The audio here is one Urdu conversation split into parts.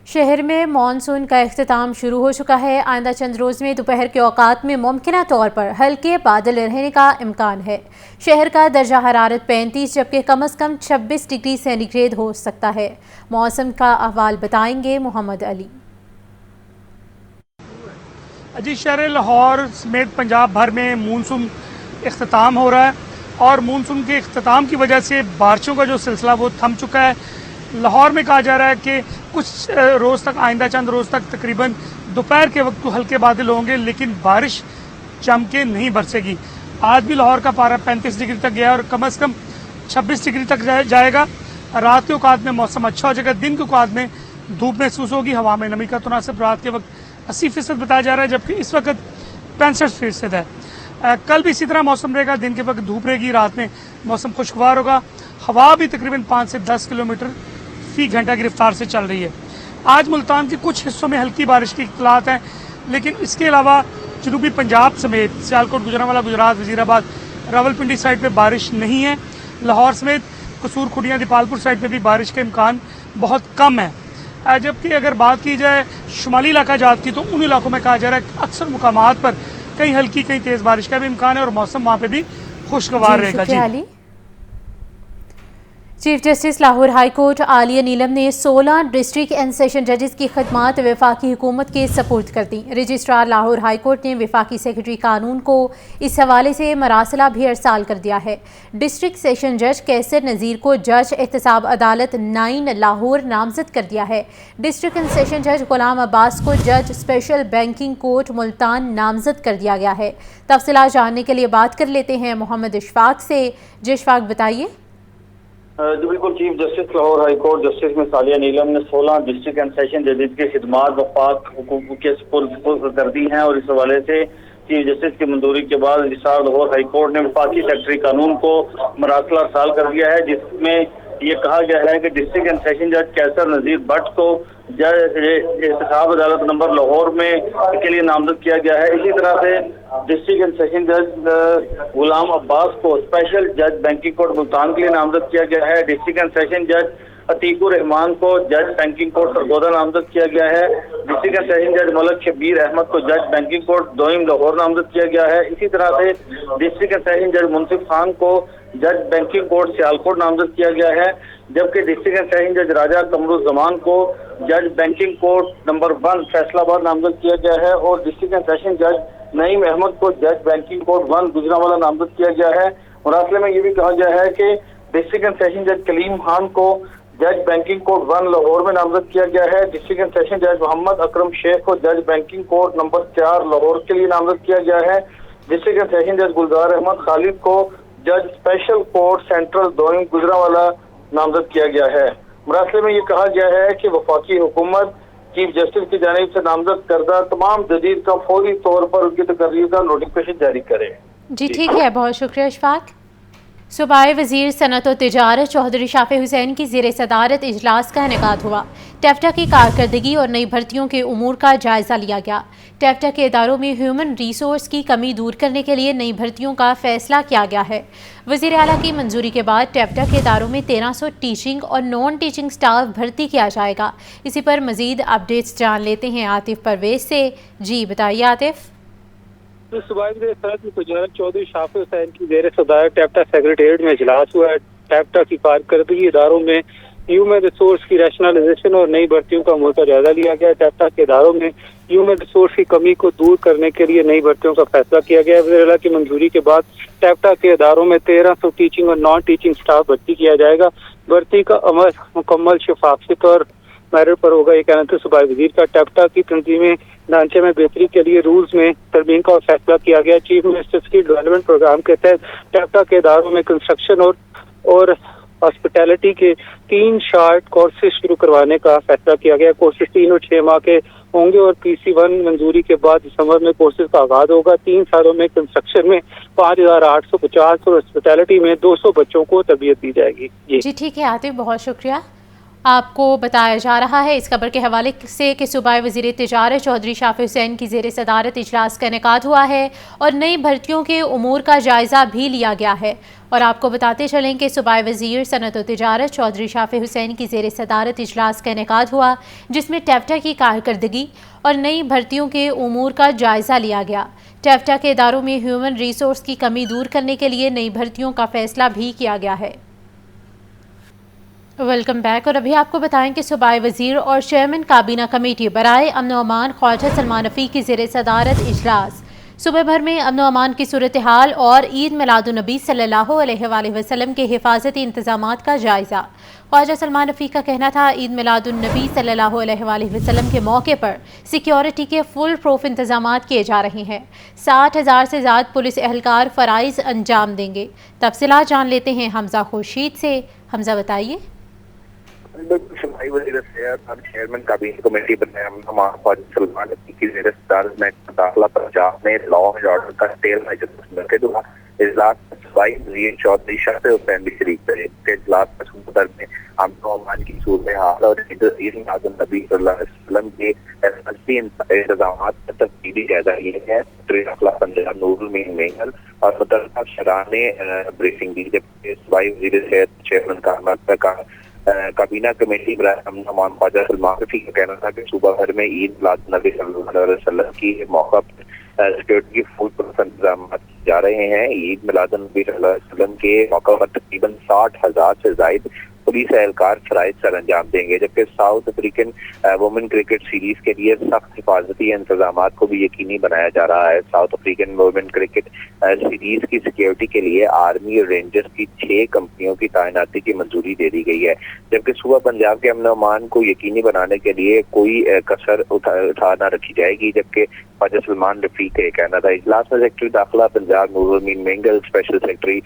شہر میں مانسون کا اختتام شروع ہو چکا ہے۔ آئندہ چند روز میں دوپہر کے اوقات میں ممکنہ طور پر ہلکے بادل رہنے کا امکان ہے۔ شہر کا درجہ حرارت 35 جبکہ کم از کم 26 ڈگری سینٹی گریڈ ہو سکتا ہے۔ موسم کا احوال بتائیں گے محمد علی۔ جی، شہر لاہور سمیت پنجاب بھر میں مونسون اختتام ہو رہا ہے اور مونسون کے اختتام کی وجہ سے بارشوں کا جو سلسلہ وہ تھم چکا ہے۔ لاہور میں کہا جا رہا ہے کہ کچھ روز تک، آئندہ چند روز تک تقریباً دوپہر کے وقت تو ہلکے بادل ہوں گے لیکن بارش جم کے نہیں برسے گی۔ آج بھی لاہور کا پارہ 35 ڈگری تک گیا اور کم از کم 26 ڈگری تک جائے گا۔ رات کے اوقات میں موسم اچھا ہو جائے گا، دن کے اوقات میں دھوپ محسوس ہوگی۔ ہوا میں نمی کا تناسب رات کے وقت 80% بتایا جا رہا ہے جبکہ اس وقت 65% ہے۔ کل بھی اسی طرح موسم رہے گا، دن کے وقت دھوپ رہے گی، رات میں موسم خوشگوار ہوگا۔ ہوا بھی تقریباً 5 سے 10 کلومیٹر فی گھنٹہ کی رفتار سے چل رہی ہے۔ آج ملتان کے کچھ حصوں میں ہلکی بارش کی اطلاعات ہیں لیکن اس کے علاوہ جنوبی پنجاب سمیت سیالکوٹ، گجرانوالہ، گجرات، وزیر آباد، راولپنڈی سائڈ پہ بارش نہیں ہے۔ لاہور سمیت قصور، کھڈیاں، دیپالپور سائڈ پہ بھی بارش کے امکان بہت کم ہے۔ جبکہ اگر بات کی جائے شمالی علاقہ جات کی تو ان علاقوں میں کہا جا رہا ہے کہ اکثر مقامات پر کہیں ہلکی کہیں تیز بارش کا بھی امکان ہے اور موسم وہاں پہ بھی خوشگوار رہے گا۔ Chief justice Lahore high court Aalia Neelum نے 16 ڈسٹرکٹ اینڈ سیشن ججز کی خدمات وفاقی حکومت کے سپرد کر دیں۔ رجسٹرار لاہور ہائی کورٹ نے وفاقی سیکرٹری قانون کو اس حوالے سے مراسلہ بھی ارسال کر دیا ہے۔ ڈسٹرکٹ سیشن جج کیسر نذیر کو جج احتساب عدالت 9 لاہور نامزد کر دیا ہے۔ ڈسٹرکٹ اینڈ سیشن جج غلام عباس کو جج اسپیشل بینکنگ کورٹ ملتان نامزد کر دیا گیا ہے۔ تفصیلات جاننے کے لیے بات کر لیتے ہیں محمد اشفاق سے۔ جی اشفاق، بتائیے۔ جی بالکل، chief justice Lahore high court justice میں عالیہ نیلم نے 16 ڈسٹرکٹ اینڈ سیشن ججز کی خدمات وفاق حکومت کے سپرد کر دی ہیں اور اس حوالے سے چیف جسٹس کی منظوری کے بعد رجسٹرار لاہور ہائی کورٹ نے وفاقی سیکرٹری قانون کو مراسلہ ارسال کر دیا ہے جس میں یہ کہا گیا ہے کہ ڈسٹرکٹ اینڈ سیشن جج کیسر نذیر بٹ کو جج احتساب عدالت نمبر لاہور میں کے لیے نامزد کیا گیا ہے۔ اسی طرح سے ڈسٹرکٹ اینڈ سیشن جج غلام عباس کو اسپیشل جج بینکنگ کورٹ ملتان کے لیے نامزد کیا گیا ہے۔ ڈسٹرکٹ اینڈ سیشن جج عتیق الرحمان کو جج بینکنگ کورٹ سرگودا نامزد کیا گیا ہے۔ ڈسٹرکٹ اینڈ سیشن جج ملک شبیر احمد کو جج بینکنگ کورٹ دوئم لاہور نامزد کیا گیا ہے۔ اسی طرح سے ڈسٹرکٹ اینڈ سیشن جج منصف خان کو جج بینکنگ کورٹ سیالکوٹ نامزد کیا گیا ہے جبکہ ڈسٹرکٹ اینڈ سیشن جج راجہ قمرالزمان کو جج بینکنگ کورٹ نمبر 1 فیصلہ آباد نامزد کیا گیا ہے اور ڈسٹرکٹ اینڈ سیشن جج نعیم احمد کو جج بینکنگ کورٹ 1 گجرانوالہ نامزد کیا گیا ہے۔ مراسلے میں یہ بھی کہا گیا ہے کہ ڈسٹرکٹ اینڈ سیشن جج کلیم خان کو جج بینکنگ کورٹ 1 لاہور میں نامزد کیا گیا ہے۔ ڈسٹرکٹ اینڈ سیشن جج محمد اکرم شیخ کو جج بینکنگ کورٹ نمبر 4 لاہور کے لیے نامزد کیا گیا ہے۔ ڈسٹرکٹ اینڈ سیشن جج گلزار احمد خالد کو جج اسپیشل کورٹ سینٹرل دوئم گجرانوالہ نامزد کیا گیا ہے۔ مراسلے میں یہ کہا گیا ہے کہ وفاقی حکومت چیف جسٹس کی جانب سے نامزد کردہ تمام ججز کا فوری طور پر ان کی تقرری کا نوٹیفکیشن جاری کرے۔ جی ٹھیک ہے، بہت شکریہ اشفاق۔ صوبائی وزیر صنعت و تجارت چودھری شافع حسین کی زیر صدارت اجلاس کا انعقاد ہوا۔ ٹیفٹا کی کارکردگی اور نئی بھرتیوں کے امور کا جائزہ لیا گیا۔ ٹیفٹا کے اداروں میں ہیومن ریسورس کی کمی دور کرنے کے لیے نئی بھرتیوں کا فیصلہ کیا گیا ہے۔ وزیر اعلیٰ کی منظوری کے بعد ٹیفٹا کے اداروں میں 1300 ٹیچنگ اور نان ٹیچنگ سٹاف بھرتی کیا جائے گا۔ اسی پر مزید اپڈیٹس جان لیتے ہیں عاطف پرویز سے۔ جی بتائیے عاطف۔ صوبائی وزیر صنعت و تجارت چودھری شافع حسین کی زیر صدارت ٹیفٹا سیکریٹریٹ میں اجلاس ہوا ہے۔ ٹیفٹا کی کارکردگی اداروں میں ہیومن ریسورس کی ریشنلائزیشن اور نئی بھرتیوں کا امور کا جائزہ لیا گیا۔ ٹیفٹا کے اداروں میں ہیومن ریسورس کی کمی کو دور کرنے کے لیے نئی بھرتیوں کا فیصلہ کیا گیا ہے۔ وزیر اعلیٰ کی منظوری کے بعد ٹیفٹا کے اداروں میں 1300 ٹیچنگ اور نان ٹیچنگ سٹاف بھرتی کیا جائے گا۔ بھرتی کا عمل مکمل شفافیت اور میرٹ پر ہوگا، یہ کہنا تھا صوبائی وزیر کا۔ ٹیفٹا کی تنظیمی ڈھانچے میں بہتری کے لیے رولز میں ترمیم کا فیصلہ کیا گیا۔ Chief minister skill development programme کے تحت ٹیفٹا کے اداروں میں کنسٹرکشن اور ہاسپٹیلٹی کے 3 شارٹ کورسز شروع کروانے کا فیصلہ کیا گیا۔ کورسز 3 اور 6 ماہ کے ہوں گے اور PC1 منظوری کے بعد دسمبر میں کورسز کا آغاز ہوگا۔ 3 سالوں میں کنسٹرکشن میں 5850 اور ہاسپٹیلٹی میں 200 بچوں کو تربیت دی جائے گی۔ جی ٹھیک ہے عاطف، بہت شکریہ۔ آپ کو بتایا جا رہا ہے اس خبر کے حوالے سے کہ صوبائی وزیر تجارت چودھری شافی حسین کی زیر صدارت اجلاس کا انعقاد ہوا ہے اور نئی بھرتیوں کے امور کا جائزہ بھی لیا گیا ہے۔ اور آپ کو بتاتے چلیں کہ صوبائی وزیر صنعت و تجارت چودھری شافی حسین کی زیر صدارت اجلاس کا انعقاد ہوا، جس میں ٹیفٹا کی کارکردگی اور نئی بھرتیوں کے امور کا جائزہ لیا گیا۔ ٹیفٹا کے اداروں میں ہیومن ریسورس کی کمی دور کرنے کے لیے نئی بھرتیوں کا فیصلہ بھی کیا گیا ہے۔ Welcome back. اور ابھی آپ کو بتائیں کہ صوبائی وزیر اور چیئرمین کابینہ کمیٹی برائے امن و امان خواجہ سلمان رفیع کی زیر صدارت اجلاس۔ صوبے بھر میں امن و امان کی صورتحال اور عید میلاد النبی صلی اللہ علیہ وآلہ وسلم کے حفاظتی انتظامات کا جائزہ۔ خواجہ سلمان رفیع کا کہنا تھا عید میلاد النبی صلی اللہ علیہ وآلہ وسلم کے موقع پر سیکیورٹی کے فل پروف انتظامات کیے جا رہے ہیں۔ 60,000 سے زیادہ پولیس اہلکار فرائض انجام دیں گے۔ تفصیلات جان لیتے ہیں حمزہ خورشید سے۔ حمزہ بتائیے۔ صوبائی وزیر صحت اور چیئرمین کابینہ کمیٹی برائے امن و امان خواجہ سلمان رفیع کی زیر صدارت میں داخلہ پنجاب میں لا اینڈ آرڈر کا ڈیٹیل اجلاس منعقد ہوا۔ اجلاس میں صوبائی وزیر چودھری شافی حسین بھی شریک تھے۔ اجلاس میں صوبے بھر میں امن و امان کی صورتحال اور عید میلاد النبی صلی اللہ علیہ وسلم کے حفاظتی انتظامات کا تفصیلی جائزہ لیا گیا۔ داخلہ پنجاب نور المین مینگل اور متعلقہ افسران نے بریفنگ دی، جبکہ صوبائی وزیر صحت چیئرمین کابینہ کمیٹی برائے امن و امان خواجہ سلمان رفیع کا کہنا تھا کہ صوبہ بھر میں عید میلاد النبی صلی اللہ علیہ وسلم کی موقع پر سیکورٹی کے فل پروف انتظامات کیے جا رہے ہیں۔ عید میلاد النبی صلی اللہ علیہ وسلم کے موقع پر تقریباً 60,000 سے زائد پولیس اہلکار فرائض سر انجام دیں گے، جبکہ South African women cricket series کے لیے سخت حفاظتی انتظامات کو بھی یقینی بنایا جا رہا ہے۔ South African women cricket series کی سیکیورٹی کے لیے آرمی اور رینجرز کی 6 کمپنیوں کی تعیناتی کی منظوری دے دی گئی ہے، جبکہ صوبہ پنجاب کے امن و امان کو یقینی بنانے کے لیے کوئی کسر اٹھا نہ رکھی جائے گی، جبکہ خواجہ سلمان رفیع کا کہنا تھا۔ اجلاس میں سیکرٹری داخلہ پنجاب نور المین مینگل، اسپیشل سیکرٹری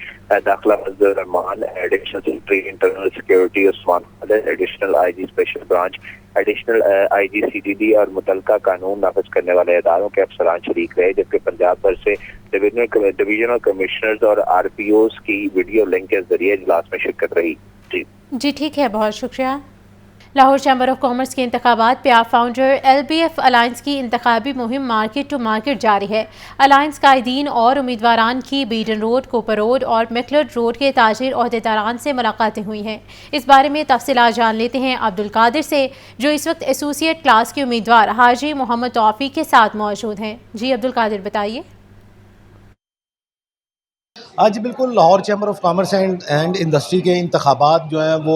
داخلہ Fazal ul Rehman, additional secretary internal security Usman Khalid, additional I G special branch, additional I G C T D اور متعلقہ قانون نافذ کرنے والے اداروں کے افسران شریک رہے، جبکہ پنجاب بھر سے ڈویژنل کمشنرز اور آر پی اوز کی ویڈیو لنک کے ذریعے اجلاس میں شرکت رہی۔ جی ٹھیک ہے، بہت شکریہ۔ لاہور چیمبر آف کامرس کے انتخابات پہ فاؤنڈر LBF الائنس کی انتخابی مہم مارکیٹ ٹو مارکیٹ جاری ہے۔ الائنس قائدین اور امیدواران کی بیڈن روڈ، کوپر روڈ اور میکلرڈ روڈ کے تاجر عہدیداران سے ملاقاتیں ہوئی ہیں۔ اس بارے میں تفصیلات جان لیتے ہیں عبدالقادر سے، جو اس وقت ایسوسیٹ کلاس کے امیدوار حاجی محمد توفیق کے ساتھ موجود ہیں۔ جی عبدالقادر بتائیے۔ جی بالکل، Lahore chamber of commerce and industry کے انتخابات جو ہیں وہ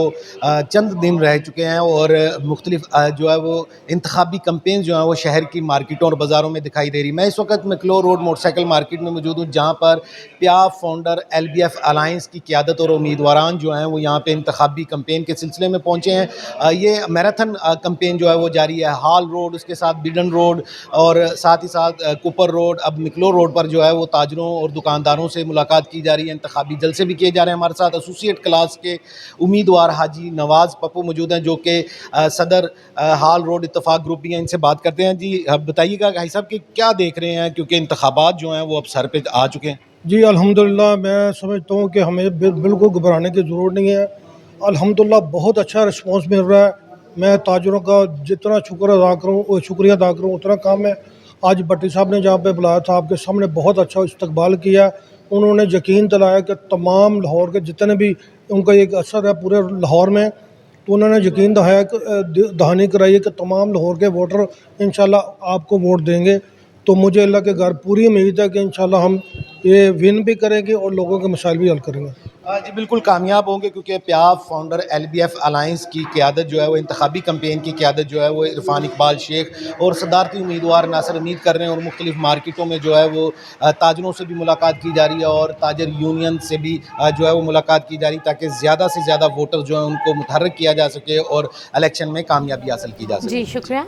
چند دن رہ چکے ہیں اور مختلف جو ہے وہ انتخابی کمپین جو ہیں وہ شہر کی مارکیٹوں اور بازاروں میں دکھائی دے رہی۔ میں اس وقت McLeod road motorcycle market میں موجود ہوں، جہاں پر پیاف فاؤنڈر LBF الائنس کی قیادت اور امیدواران جو ہیں وہ یہاں پہ انتخابی کمپین کے سلسلے میں پہنچے ہیں۔ یہ میراتھن کمپین جو ہے وہ جاری ہے۔ ہال روڈ، اس کے ساتھ بیڈن روڈ اور ساتھ ہی ساتھ کوپر روڈ، اب میکلور روڈ پر جو ہے وہ تاجروں اور دکانداروں سے ملاقات کی جا رہی ہے، انتخابی جلسے بھی کیے جا رہے ہیں۔ ہمارے ساتھ ایسوسیٹ کلاس کے امیدوار حاجی نواز پپو موجود ہیں، جو کہ صدر ہال روڈ اتفاق گروپ بھی ہیں، ان سے بات کرتے ہیں۔ جی بتائیے گا حاجی صاحب کہ کیا دیکھ رہے ہیں، کیونکہ انتخابات جو ہیں وہ اب سر پہ آ چکے ہیں۔ جی الحمدللہ، میں سمجھتا ہوں کہ ہمیں بالکل گھبرانے کی ضرورت نہیں ہے۔ الحمدللہ بہت اچھا رسپانس مل رہا ہے۔ میں تاجروں کا جتنا شکریہ ادا کروں اتنا کم ہے۔ آج بٹی صاحب نے جہاں پہ بلایا تھا، آپ کے سامنے بہت اچھا استقبال کیا۔ انہوں نے یقین دلایا کہ تمام لاہور کے جتنے بھی ان کا ایک اثر ہے پورے لاہور میں، تو انہوں نے یقین دہانی کرائی ہے کہ تمام لاہور کے ووٹر انشاءاللہ آپ کو ووٹ دیں گے۔ تو مجھے اللہ کے گھر پوری امید ہے کہ انشاءاللہ ہم یہ ون بھی کریں گے اور لوگوں کے مسائل بھی حل کریں گے۔ جی بالکل کامیاب ہوں گے، کیونکہ پیاف فاؤنڈر LBF الائنس کی قیادت جو ہے وہ انتخابی کمپین کی قیادت جو ہے وہ عرفان اقبال شیخ اور صدارتی امیدوار ناصر امید کر رہے ہیں، اور مختلف مارکیٹوں میں جو ہے وہ تاجروں سے بھی ملاقات کی جا رہی ہے اور تاجر یونین سے بھی جو ہے وہ ملاقات کی جا رہی ہے، تاکہ زیادہ سے زیادہ ووٹر جو ہیں ان کو متحرک کیا جا سکے اور الیکشن میں کامیابی حاصل کی جا سکے۔ جی شکریہ۔